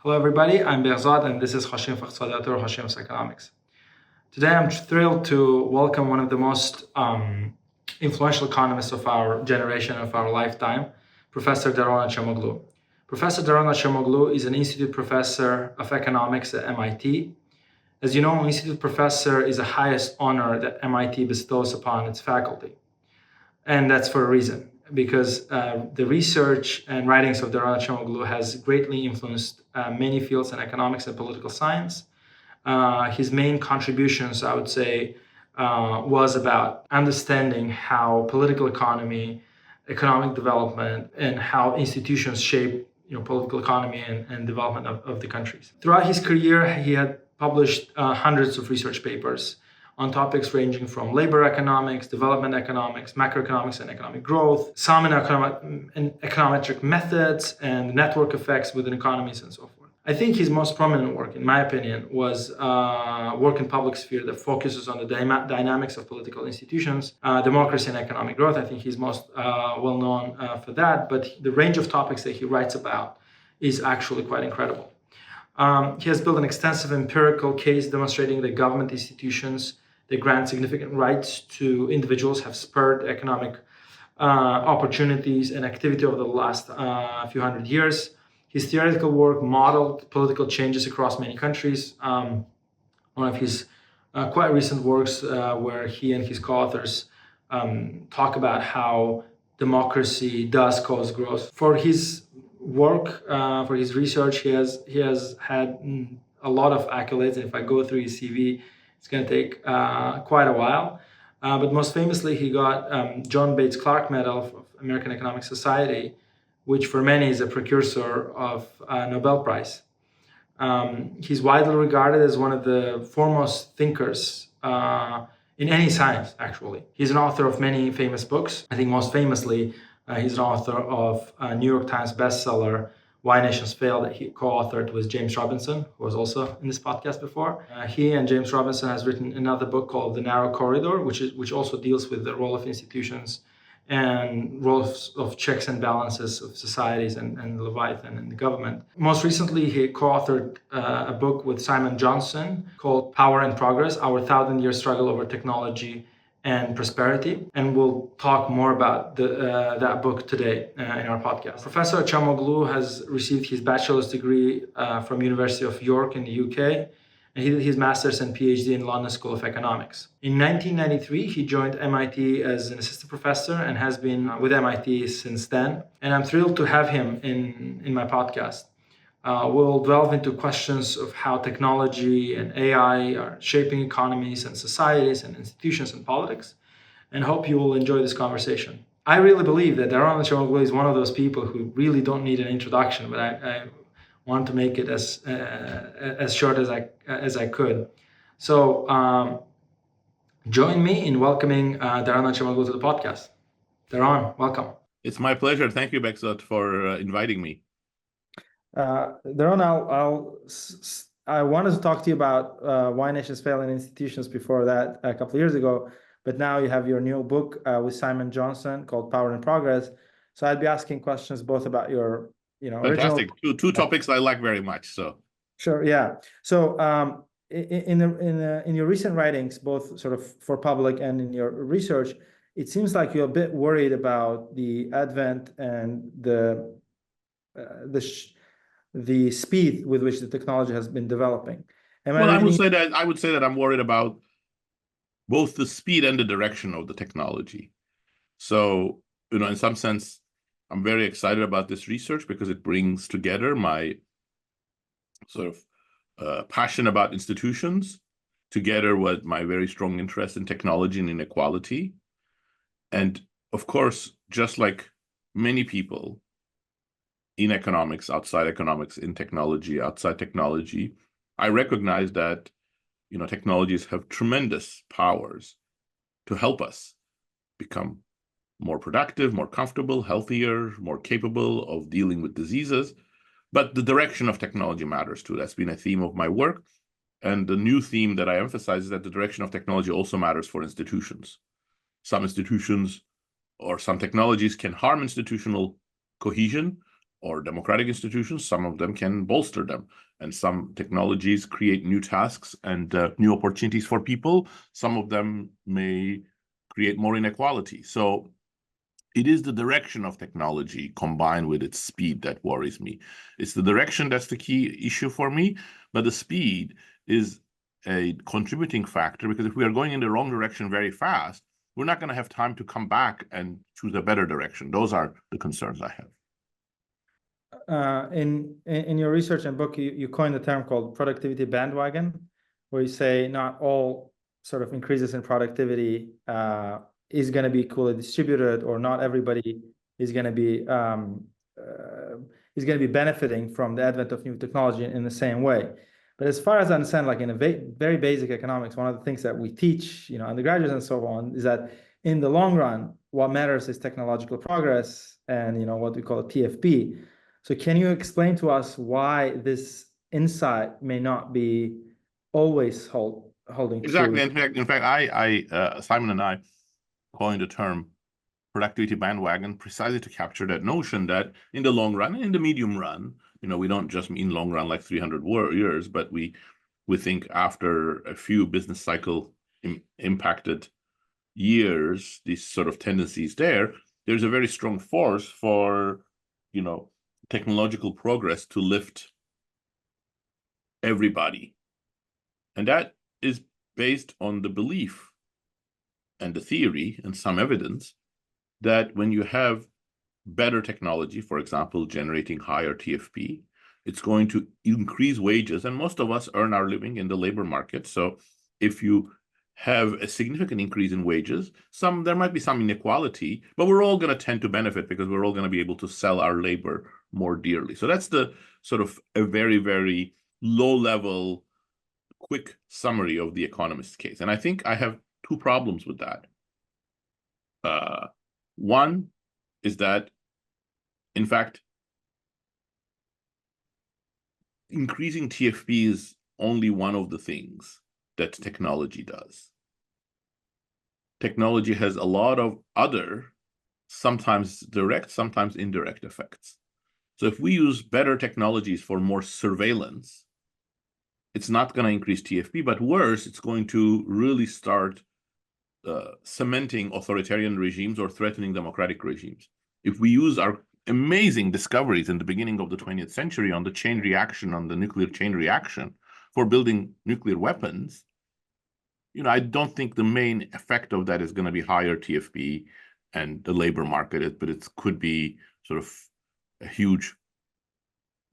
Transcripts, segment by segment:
Hello, everybody. I'm Behzad, and this is Hashim Fakhsadiyat or Hashim's Economics. Today, I'm thrilled to welcome one of the most influential economists of our generation, of our lifetime, Professor Daron Acemoglu. Professor Daron Acemoglu is an institute professor of economics at MIT. As you know, an institute professor is the highest honor that MIT bestows upon its faculty. And that's for a reason, because the research and writings of Daron Acemoglu has greatly influenced many fields in economics and political science. His main contributions, I would say, was about understanding how political economy, economic development, and how institutions shape political economy and development of the countries. Throughout his career, he had published hundreds of research papers on topics ranging from labor economics, development economics, macroeconomics, and economic growth, some in econometric methods and network effects within economies and so forth. I think his most prominent work, in my opinion, was work in public sphere that focuses on the dynamics of political institutions, democracy and economic growth. I think he's most well known for that, but the range of topics that he writes about is actually quite incredible. He has built an extensive empirical case demonstrating that government institutions that grant significant rights to individuals have spurred economic opportunities and activity over the last few hundred years. His theoretical work modeled political changes across many countries. One of his quite recent works where he and his co-authors talk about how democracy does cause growth. For his work, for his research, he has had a lot of accolades. And if I go through his CV, it's going to take quite a while. But most famously, he got John Bates Clark Medal of American Economic Society, which for many is a precursor of Nobel Prize. He's widely regarded as one of the foremost thinkers in any science, actually. He's an author of many famous books. I think most famously, he's an author of a New York Times bestseller, Why Nations Fail, that he co-authored with James Robinson, who was also in this podcast before. He and James Robinson has written another book called The Narrow Corridor, which also deals with the role of institutions and roles of checks and balances of societies and Leviathan and the government. Most recently, he co-authored a book with Simon Johnson called Power and Progress, Our 1,000-Year Struggle Over Technology and Prosperity. And we'll talk more about that book today in our podcast. Professor Acemoglu has received his bachelor's degree from University of York in the UK, and he did his master's and PhD in London School of Economics. In 1993, he joined MIT as an assistant professor and has been with MIT since then. And I'm thrilled to have him in my podcast. We'll delve into questions of how technology and AI are shaping economies and societies and institutions and politics, and hope you will enjoy this conversation. I really believe that Daron Acemoglu is one of those people who really don't need an introduction, but I want to make it as short as I could. So join me in welcoming Daron Acemoglu to the podcast. Daron, welcome. It's my pleasure. Thank you, Behzad, for inviting me. Daron, I wanted to talk to you about Why Nations Fail in Institutions before that a couple of years ago, but now you have your new book with Simon Johnson called Power and Progress. So I'd be asking questions both about your fantastic original... two topics I like very much. So sure, yeah. So in your recent writings, both sort of for public and in your research, it seems like you're a bit worried about the advent and the speed with which the technology has been developing. I would say that I'm worried about both the speed and the direction of the technology. So, in some sense, I'm very excited about this research because it brings together my sort of passion about institutions together with my very strong interest in technology and inequality. And of course, just like many people in economics, outside economics, in technology, outside technology, I recognize that, technologies have tremendous powers to help us become more productive, more comfortable, healthier, more capable of dealing with diseases. But the direction of technology matters too. That's been a theme of my work. And the new theme that I emphasize is that the direction of technology also matters for institutions. Some institutions or some technologies can harm institutional cohesion, or democratic institutions. Some of them can bolster them. And some technologies create new tasks and new opportunities for people. Some of them may create more inequality. So it is the direction of technology combined with its speed that worries me. It's the direction that's the key issue for me, but the speed is a contributing factor, because if we are going in the wrong direction very fast, we're not going to have time to come back and choose a better direction. Those are the concerns I have. In your research and book, you coined a term called productivity bandwagon, where you say not all sort of increases in productivity is going to be equally distributed, or not everybody is going to be benefiting from the advent of new technology in the same way. But as far as I understand, like in a very basic economics, one of the things that we teach, undergraduates and so on, is that in the long run, what matters is technological progress and what we call TFP. So can you explain to us why this insight may not be always holding Exactly. true? In fact, Simon and I coined the term productivity bandwagon precisely to capture that notion that in the long run, in the medium run, we don't just mean long run like 300 years, but we think after a few business cycle impacted years, these sort of tendencies there's a very strong force for, technological progress to lift everybody. And that is based on the belief and the theory and some evidence that when you have better technology, for example, generating higher TFP, it's going to increase wages. And most of us earn our living in the labor market. So if you have a significant increase in wages, there might be some inequality, but we're all going to tend to benefit because we're all going to be able to sell our labor more dearly. So that's the sort of a very, very low level, quick summary of the economist's case. And I think I have two problems with that. One is that, in fact, increasing TFP is only one of the things that technology does. Technology has a lot of other, sometimes direct, sometimes indirect effects. So if we use better technologies for more surveillance, it's not going to increase TFP, but worse, it's going to really start cementing authoritarian regimes or threatening democratic regimes. If we use our amazing discoveries in the beginning of the 20th century on the chain reaction, on the nuclear chain reaction for building nuclear weapons, I don't think the main effect of that is going to be higher TFP and the labor market, but it could be sort of a huge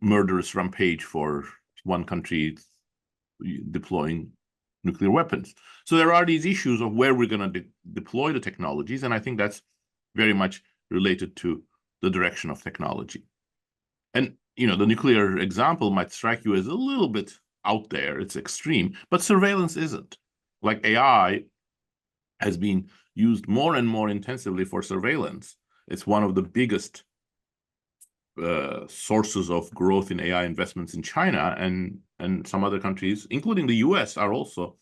murderous rampage for one country deploying nuclear weapons. So there are these issues of where we're going to deploy the technologies, and I think that's very much related to the direction of technology. And, the nuclear example might strike you as a little bit out there, it's extreme, but surveillance isn't. Like AI has been used more and more intensively for surveillance. It's one of the biggest sources of growth in AI investments in China, and some other countries, including the US, are also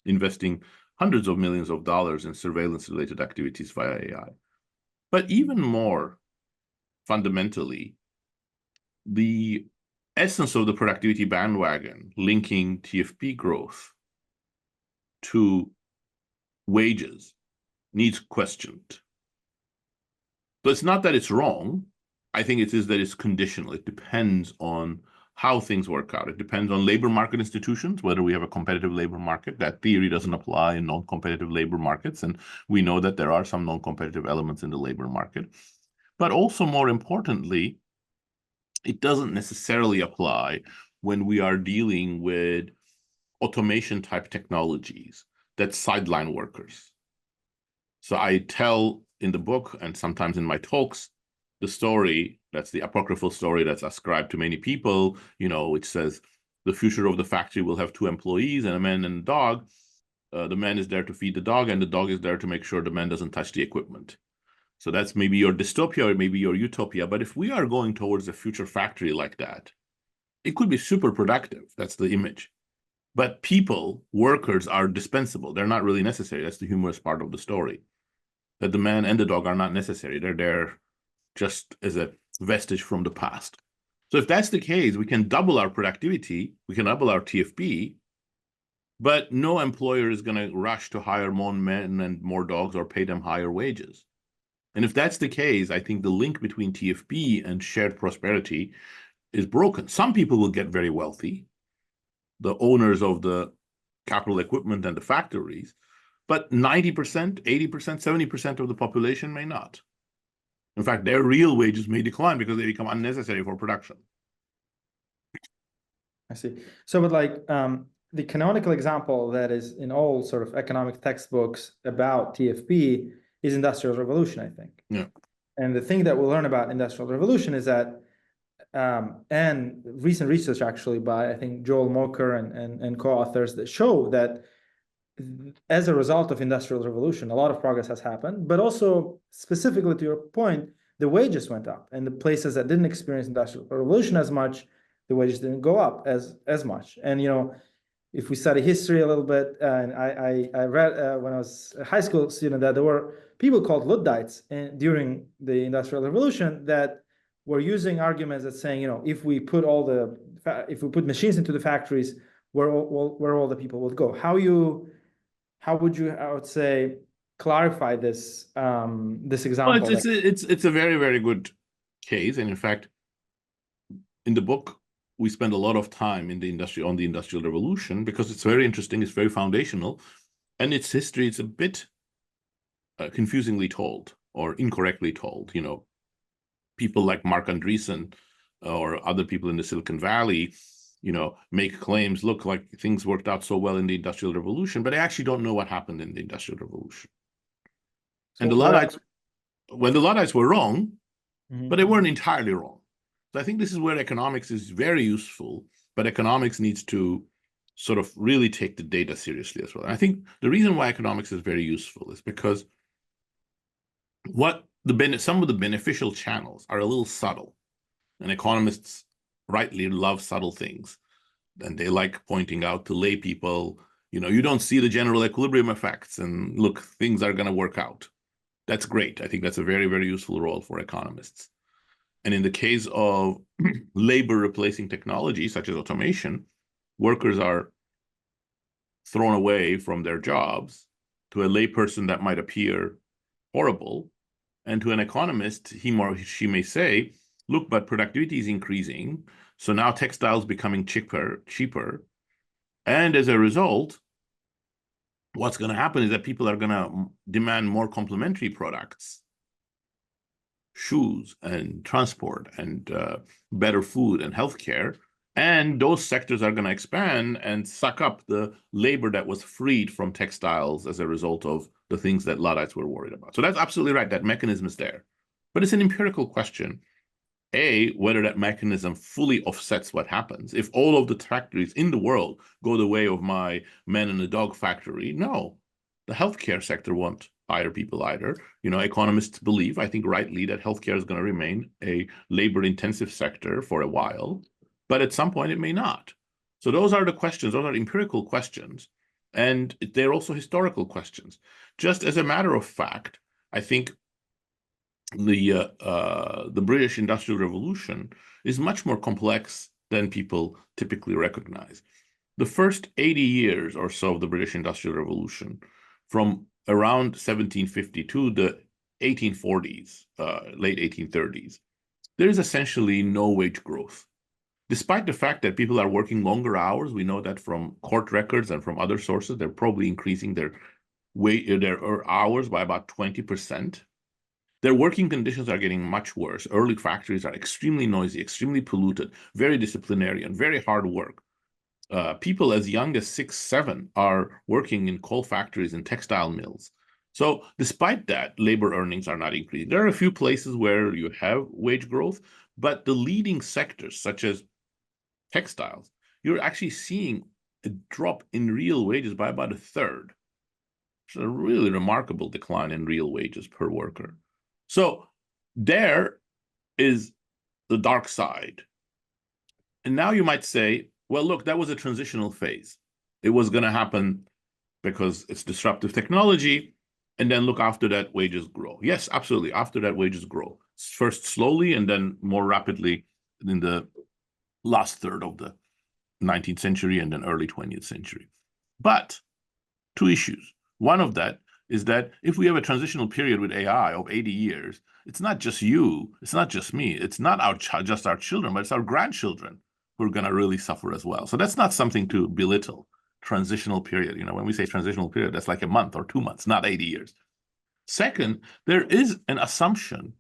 investing hundreds of millions of dollars in surveillance-related activities via AI. But even more fundamentally, the essence of the productivity bandwagon linking TFP growth to wages needs questioned. So it's not that it's wrong. I think it is that it's conditional. It depends on how things work out. It depends on labor market institutions, whether we have a competitive labor market. That theory doesn't apply in non-competitive labor markets. And we know that there are some non-competitive elements in the labor market. But also, more importantly, it doesn't necessarily apply when we are dealing with automation type technologies that sideline workers. So I tell in the book and sometimes in my talks the story, that's the apocryphal story that's ascribed to many people, which says the future of the factory will have two employees, and a man and a dog. The man is there to feed the dog, and the dog is there to make sure the man doesn't touch the equipment. So that's maybe your dystopia or maybe your utopia. But if we are going towards a future factory like that, it could be super productive. That's the image. But people, workers, are dispensable. They're not really necessary. That's the humorous part of the story. That the man and the dog are not necessary. They're there just as a vestige from the past. So if that's the case, we can double our productivity, we can double our TFP, but no employer is going to rush to hire more men and more dogs or pay them higher wages. And if that's the case, I think the link between TFP and shared prosperity is broken. Some people will get very wealthy, the owners of the capital equipment and the factories, but 90%, 80%, 70% of the population may not. In fact, their real wages may decline because they become unnecessary for production. I see. So, but like the canonical example that is in all sort of economic textbooks about TFP is Industrial Revolution, I think. Yeah. And the thing that we'll learn about Industrial Revolution is that, and recent research actually by, I think, Joel Moker and co-authors that show that as a result of Industrial Revolution, a lot of progress has happened, but also specifically to your point, the wages went up, and the places that didn't experience Industrial Revolution as much, the wages didn't go up as much. And if we study history a little bit, and I read when I was a high school student that there were people called Luddites during the Industrial Revolution that were using arguments that saying, if we put machines into the factories, where all the people would go. How would you, I would say, clarify this example? Well, it's a very, very good case, and in fact, in the book, we spend a lot of time on the Industrial Revolution because it's very interesting, it's very foundational, and its history is a bit confusingly told or incorrectly told. People like Mark Andreessen or other people in the Silicon Valley, make claims, look, like things worked out so well in the Industrial Revolution, but they actually don't know what happened in the Industrial Revolution. So and the Luddites, when the Luddites were wrong, but they weren't entirely wrong. So I think this is where economics is very useful, but economics needs to sort of really take the data seriously as well. And I think the reason why economics is very useful is because some of the beneficial channels are a little subtle, and economists rightly love subtle things, and they like pointing out to lay people, you don't see the general equilibrium effects, and look, things are going to work out. That's great. I think that's a very, very useful role for economists. And in the case of labor replacing technology, such as automation, workers are thrown away from their jobs to a layperson that might appear horrible. And to an economist, he or she may say, look, but productivity is increasing. So now textiles becoming cheaper. And as a result, what's going to happen is that people are going to demand more complementary products, shoes and transport and better food and healthcare. And those sectors are going to expand and suck up the labor that was freed from textiles as a result of the things that Luddites were worried about. So that's absolutely right. That mechanism is there. But it's an empirical question. Whether that mechanism fully offsets what happens. If all of the factories in the world go the way of my men in the dog factory, no. The healthcare sector won't hire people either. Economists believe, I think rightly, that healthcare is going to remain a labor-intensive sector for a while, but at some point it may not. So those are the questions. Those are empirical questions, and they're also historical questions. Just as a matter of fact, I think the British Industrial Revolution is much more complex than people typically recognize. The first 80 years or so of the British Industrial Revolution, from around 1750 to the 1840s, late 1830s, there is essentially no wage growth. Despite the fact that people are working longer hours, we know that from court records and from other sources, they're probably increasing their hours by about 20%. Their working conditions are getting much worse. Early factories are extremely noisy, extremely polluted, very disciplinarian, very hard work. People as young as 6, 7 are working in coal factories and textile mills. So despite that, labor earnings are not increasing. There are a few places where you have wage growth, but the leading sectors, such as textiles, you're actually seeing a drop in real wages by about 1/3. It's a really remarkable decline in real wages per worker. So there is the dark side. And now you might say, well, look, that was a transitional phase. It was going to happen because it's disruptive technology, And then look, after that, wages grow. Yes, absolutely. After that, wages grow. First slowly and then more rapidly in the last third of the 19th century and then early 20th century. But two issues. One of that is that if we have a transitional period with AI of 80 years, it's not just you, it's not just me, it's not just our children, but it's our grandchildren who are going to really suffer as well. So that's not something to belittle. Transitional period. When we say transitional period, that's like a month or 2 months, not 80 years. Second, there is an assumption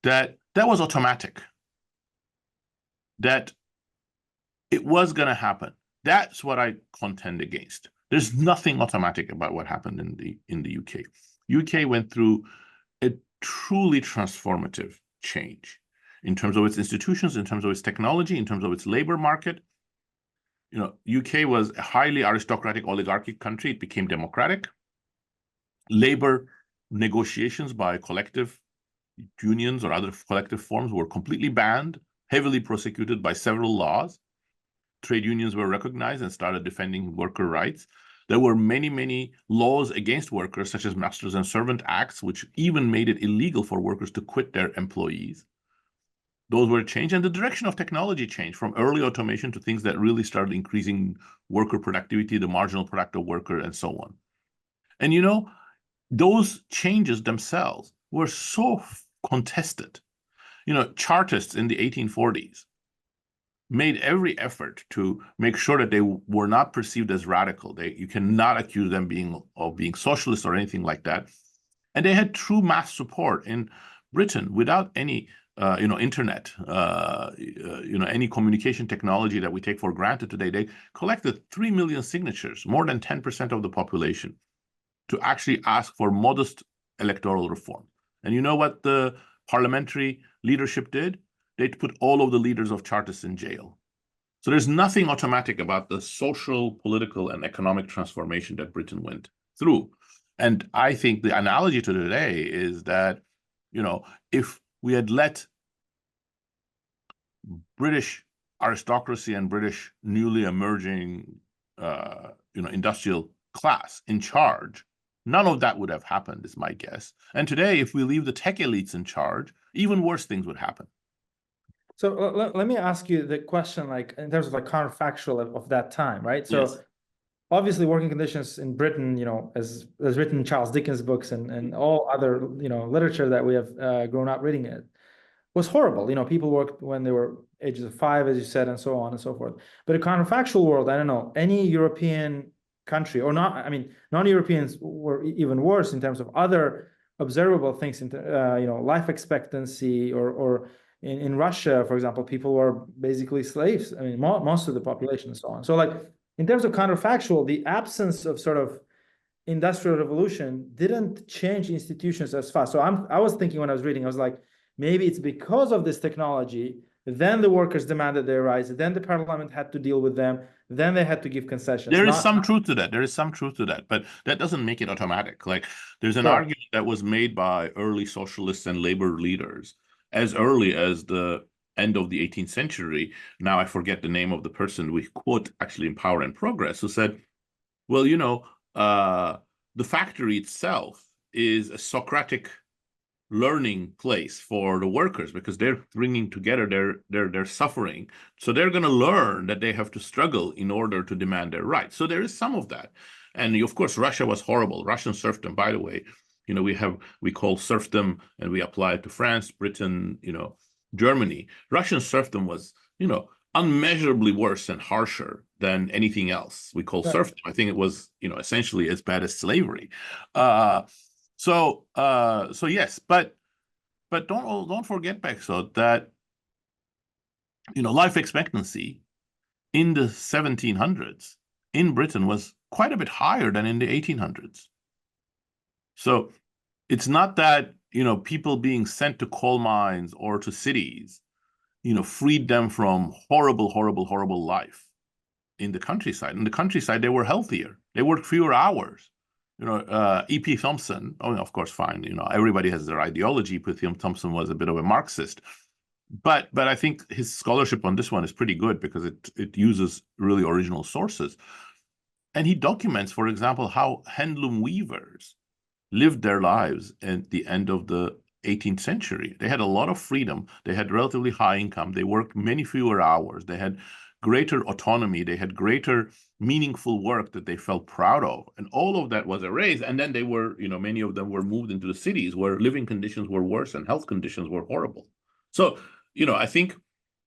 that that was automatic, that it was going to happen. That's what I contend against. There's nothing automatic about what happened in the UK. UK went through a truly transformative change in terms of its institutions, in terms of its technology, in terms of its labor market. UK was a highly aristocratic, oligarchic country. It became democratic. Labor negotiations by collective unions or other collective forms were completely banned, heavily prosecuted by several laws. Trade unions were recognized and started defending worker rights. There were many, many laws against workers, such as Masters and Servant Acts, which even made it illegal for workers to quit their employees. Those were changed, and the direction of technology changed from early automation to things that really started increasing worker productivity, the marginal productive worker, and so on. And those changes themselves were so contested. Chartists in the 1840s made every effort to make sure that they were not perceived as radical. You cannot accuse them of being socialist or anything like that. And they had true mass support in Britain without any internet, any communication technology that we take for granted today. They collected 3 million signatures, more than 10% of the population, to actually ask for modest electoral reform. And you know what the parliamentary leadership did? They put all of the leaders of Chartists in jail. So there's nothing automatic about the social, political, and economic transformation that Britain went through. And I think the analogy to today is that, if we had let British aristocracy and British newly emerging, industrial class in charge, none of that would have happened, is my guess. And today, if we leave the tech elites in charge, even worse things would happen. So let me ask you the question, like in terms of like counterfactual of that time, right? So Yes. Obviously working conditions in Britain, as written in Charles Dickens' books and all other, literature that we have grown up reading it, was horrible. People worked when they were ages of 5, as you said, and so on and so forth. But a counterfactual world, I don't know, any European country or not, non-Europeans were even worse in terms of other observable things, life expectancy or in Russia, for example, people were basically slaves. I mean, most of the population and so on. So like, in terms of counterfactual, the absence of sort of industrial revolution didn't change institutions as fast. So I was thinking when I was reading, I was like, maybe it's because of this technology, then the workers demanded their rights, then the parliament had to deal with them, then they had to give concessions. There is some truth to that. There is some truth to that, but that doesn't make it automatic. Like there's an argument that was made by early socialists and labor leaders as early as the end of the 18th century. Now I forget the name of the person we quote actually in Power and Progress, who said, well, the factory itself is a Socratic learning place for the workers because they're bringing together their suffering. So they're going to learn that they have to struggle in order to demand their rights. So there is some of that. And of course, Russia was horrible. Russian serfdom, by the way, we call serfdom and we apply it to France, Britain, Germany. Russian serfdom was, unmeasurably worse and harsher than anything else we call serfdom. I think it was, essentially as bad as slavery. So yes, but don't forget, Bekso, that life expectancy in the 1700s in Britain was quite a bit higher than in the 1800s. So it's not that people being sent to coal mines or to cities freed them from horrible life in the countryside. In the countryside, they were healthier. They worked fewer hours. E.P. Thompson, of course, fine. Everybody has their ideology. E.P. Thompson was a bit of a Marxist. But I think his scholarship on this one is pretty good because it uses really original sources. And he documents, for example, how handloom weavers lived their lives at the end of the 18th century. They had a lot of freedom. They had relatively high income. They worked many fewer hours. They had greater autonomy. They had greater meaningful work that they felt proud of. And all of that was erased. And then they were, many of them were moved into the cities where living conditions were worse and health conditions were horrible. So, I think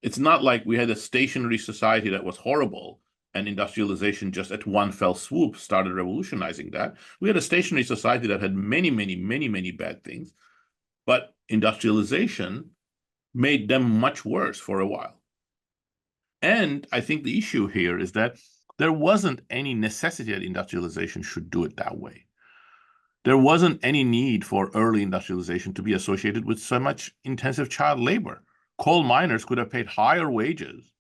it's not like we had a stationary society that was horrible and industrialization just at one fell swoop started revolutionizing that. We had a stationary society that had many, many, many, many bad things, but industrialization made them much worse for a while. And I think the issue here is that there wasn't any necessity that industrialization should do it that way. There wasn't any need for early industrialization to be associated with so much intensive child labor. Coal miners could have paid higher wages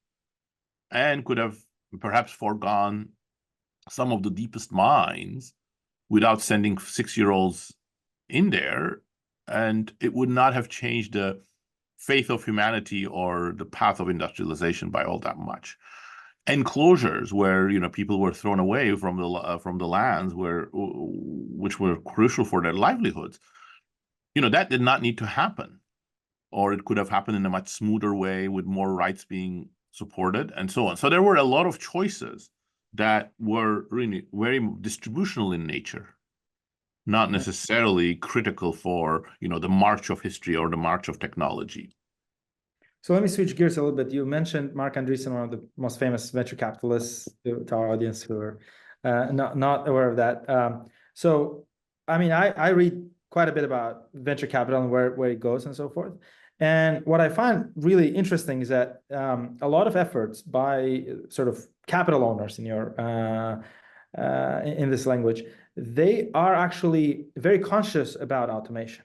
and could have perhaps foregone some of the deepest mines without sending 6-year-olds in there, and it would not have changed the faith of humanity or the path of industrialization by all that much. Enclosures where people were thrown away from the lands which were crucial for their livelihoods, that did not need to happen, or it could have happened in a much smoother way with more rights being supported and so on. So there were a lot of choices that were really very distributional in nature, not necessarily critical for the march of history or the march of technology. So let me switch gears a little bit. You mentioned Marc Andreessen, one of the most famous venture capitalists, to our audience who are not aware of that. So, I mean, I read quite a bit about venture capital and where it goes and so forth. And what I find really interesting is that a lot of efforts by sort of capital owners in this language, they are actually very conscious about automation.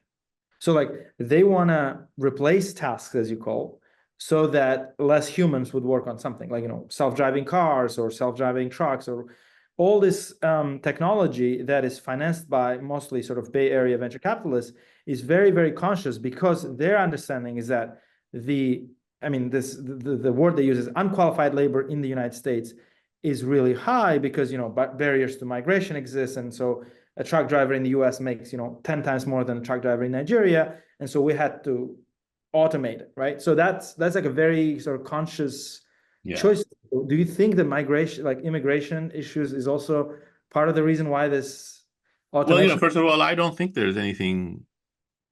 So like they want to replace tasks, as you call, so that less humans would work on something like, self-driving cars or self-driving trucks or all this technology that is financed by mostly sort of Bay Area venture capitalists is very, very conscious, because their understanding is that the word they use is unqualified labor in the United States is really high because, barriers to migration exist. And so a truck driver in the US makes, 10 times more than a truck driver in Nigeria. And so we had to automate it, right? So that's like a very sort of conscious choice. Do you think the migration, like immigration issues, is also part of the reason why this automation? Well, first of all, I don't think there's anything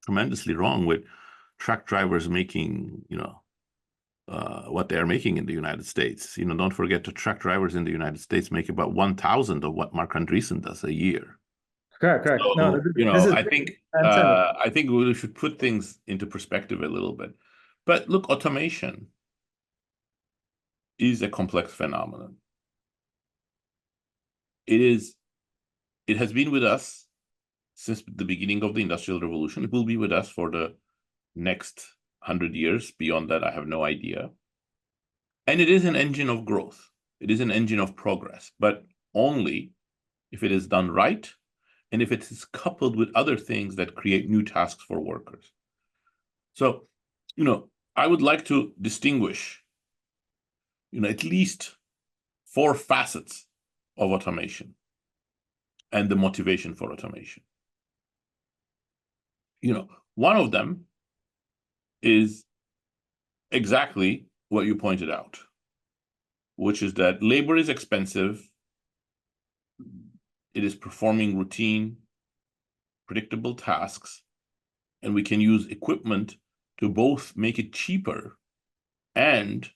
tremendously wrong with truck drivers making, what they're making in the United States. Don't forget the truck drivers in the United States make about 1,000 of what Marc Andreessen does a year. Correct. So, No, I think we should put things into perspective a little bit. But look, automation is a complex phenomenon. It has been with us since the beginning of the Industrial Revolution. It will be with us for the next 100 years. Beyond that, I have no idea. And it is an engine of growth. It is an engine of progress, but only if it is done right and if it is coupled with other things that create new tasks for workers. So, I would like to distinguish, at least 4 facets of automation and the motivation for automation. One of them is exactly what you pointed out, which is that labor is expensive. It is performing routine, predictable tasks, and we can use equipment to both make it cheaper and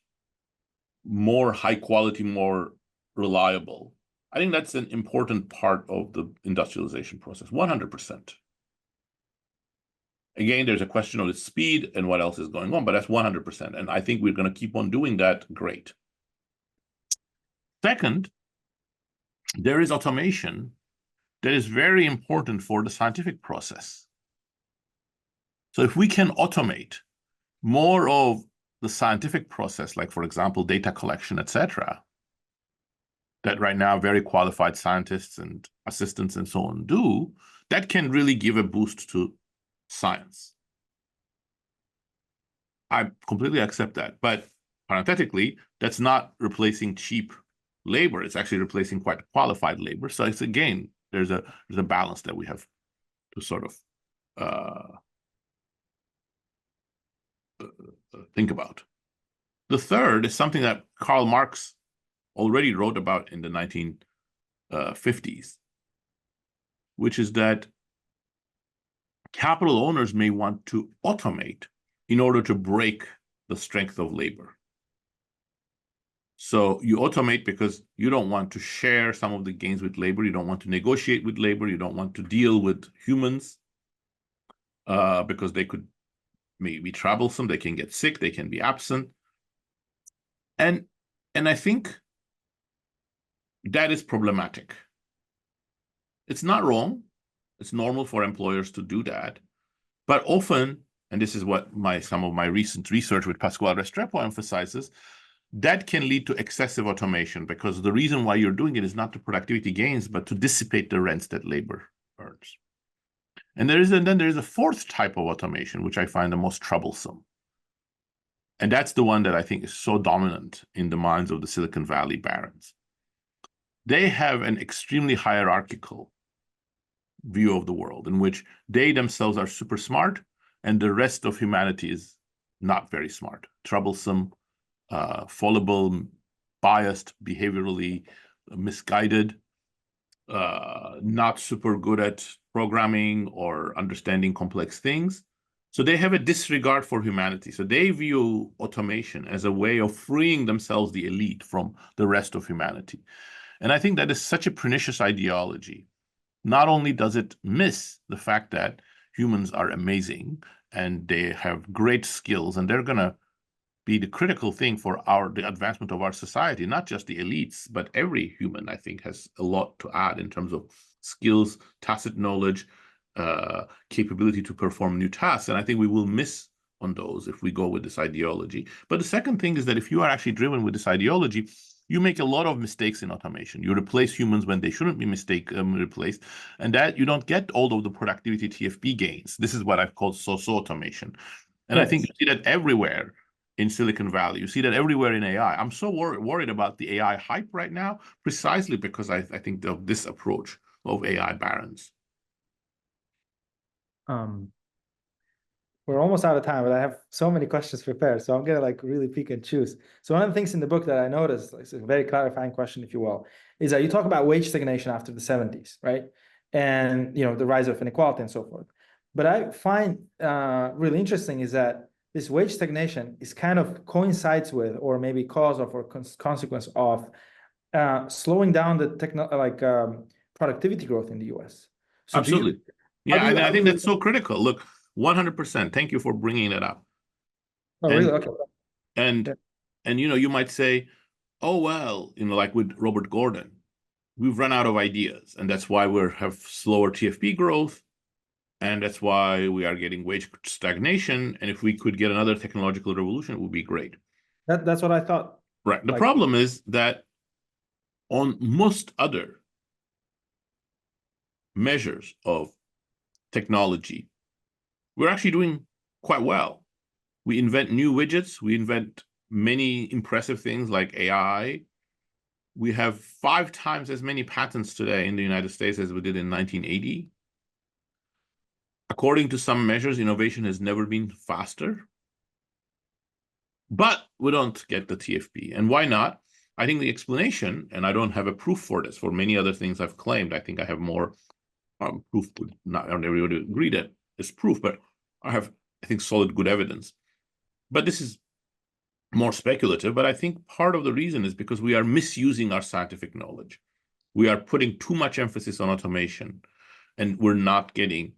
more high quality, more reliable. I think that's an important part of the industrialization process, 100%. Again, there's a question of the speed and what else is going on, but that's 100%. And I think we're going to keep on doing that. Great. Second, there is automation that is very important for the scientific process. So if we can automate more of the scientific process, like, for example, data collection, etc., that right now very qualified scientists and assistants and so on do, that can really give a boost to science. I completely accept that. But parenthetically, that's not replacing cheap labor. It's actually replacing quite qualified labor. So it's, again, there's a balance that we have sort of think about. The third is something that Karl Marx already wrote about in the 1950s, which is that capital owners may want to automate in order to break the strength of labor. So you automate because you don't want to share some of the gains with labor. You don't want to negotiate with labor. You don't want to deal with humans because they could maybe troublesome. They can get sick. They can be absent. And I think that is problematic. It's not wrong. It's normal for employers to do that. But often, and this is what some of my recent research with Pasquale Restrepo emphasizes, that can lead to excessive automation because the reason why you're doing it is not to productivity gains, but to dissipate the rents that labor earns. And then there is a fourth type of automation, which I find the most troublesome. And that's the one that I think is so dominant in the minds of the Silicon Valley barons. They have an extremely hierarchical view of the world in which they themselves are super smart and the rest of humanity is not very smart, troublesome, fallible, biased, behaviorally misguided, not super good at programming or understanding complex things. So they have a disregard for humanity. So they view automation as a way of freeing themselves, the elite, from the rest of humanity. And I think that is such a pernicious ideology. Not only does it miss the fact that humans are amazing and they have great skills and they're going to be the critical thing for the advancement of our society, not just the elites, but every human, I think, has a lot to add in terms of skills, tacit knowledge, capability to perform new tasks. And I think we will miss on those if we go with this ideology. But the second thing is that if you are actually driven with this ideology, you make a lot of mistakes in automation. You replace humans when they shouldn't be replaced, and that you don't get all of the productivity TFP gains. This is what I've called so-so automation. And yes. I think you see that everywhere in Silicon Valley. You see that everywhere in AI. I'm so worried about the AI hype right now, precisely because I think of this approach of AI barons. We're almost out of time, but I have so many questions prepared, so I'm gonna really pick and choose. So one of the things in the book that I noticed, it's a very clarifying question, if you will, is that you talk about wage stagnation after the 70s, right? And the rise of inequality and so forth. But I find really interesting is that this wage stagnation is kind of coincides with, or maybe cause of, or consequence of slowing down the productivity growth in the U.S. So absolutely, I think that's so critical. Look, 100%. Thank you for bringing it up. Oh, really? Okay. And you might say, oh well, like with Robert Gordon, we've run out of ideas, and that's why we have slower TFP growth. And that's why we are getting wage stagnation. And if we could get another technological revolution, it would be great. That's what I thought. Right. The problem is that on most other measures of technology, we're actually doing quite well. We invent new widgets. We invent many impressive things like AI. We have 5 times as many patents today in the United States as we did in 1980. According to some measures, innovation has never been faster. But we don't get the TFP. And why not? I think the explanation, and I don't have a proof for this, for many other things I've claimed, I think I have more proof. Not everybody would agree that it's proof, but I have, I think, solid, good evidence. But this is more speculative. But I think part of the reason is because we are misusing our scientific knowledge. We are putting too much emphasis on automation, and we're not getting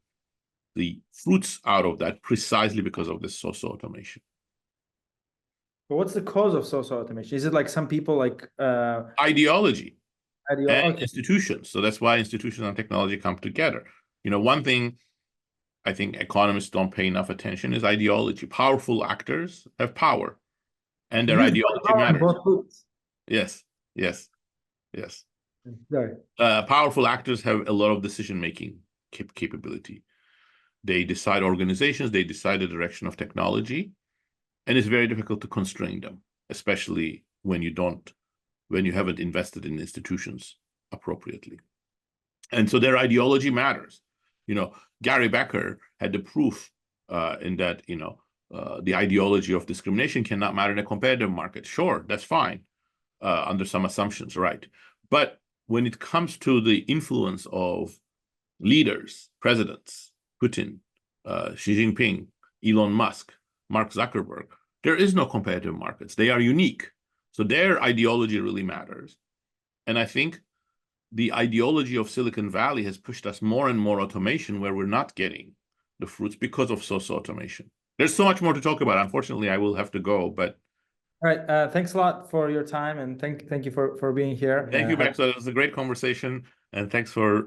the fruits out of that precisely because of this social automation. But what's the cause of social automation? Is it like some people ideology and okay. institutions? So that's why institutions and technology come together. One thing I think economists don't pay enough attention is ideology. Powerful actors have power, and their ideology matters. Yes. Sorry. Powerful actors have a lot of decision-making capability. They decide organizations, they decide the direction of technology, and it's very difficult to constrain them, especially when you haven't invested in institutions appropriately. And so their ideology matters. Gary Becker had the proof in that, the ideology of discrimination cannot matter in a competitive market. Sure, that's fine under some assumptions, right? But when it comes to the influence of leaders, presidents, Putin, Xi Jinping, Elon Musk, Mark Zuckerberg, there is no competitive markets. They are unique. So their ideology really matters. And I think the ideology of Silicon Valley has pushed us more and more automation where we're not getting the fruits because of social automation. There's so much more to talk about. Unfortunately, I will have to go, but. All right. Thanks a lot for your time, and thank you for being here. Thank you, Max. It was a great conversation, and thanks for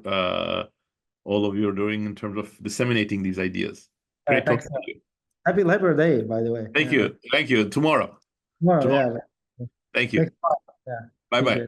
all of you're doing in terms of disseminating these ideas. Great talking to you. Happy Labor Day, by the way. Thank you. Thank you. Tomorrow. Tomorrow. Yeah. Thank you. Yeah. Bye-bye.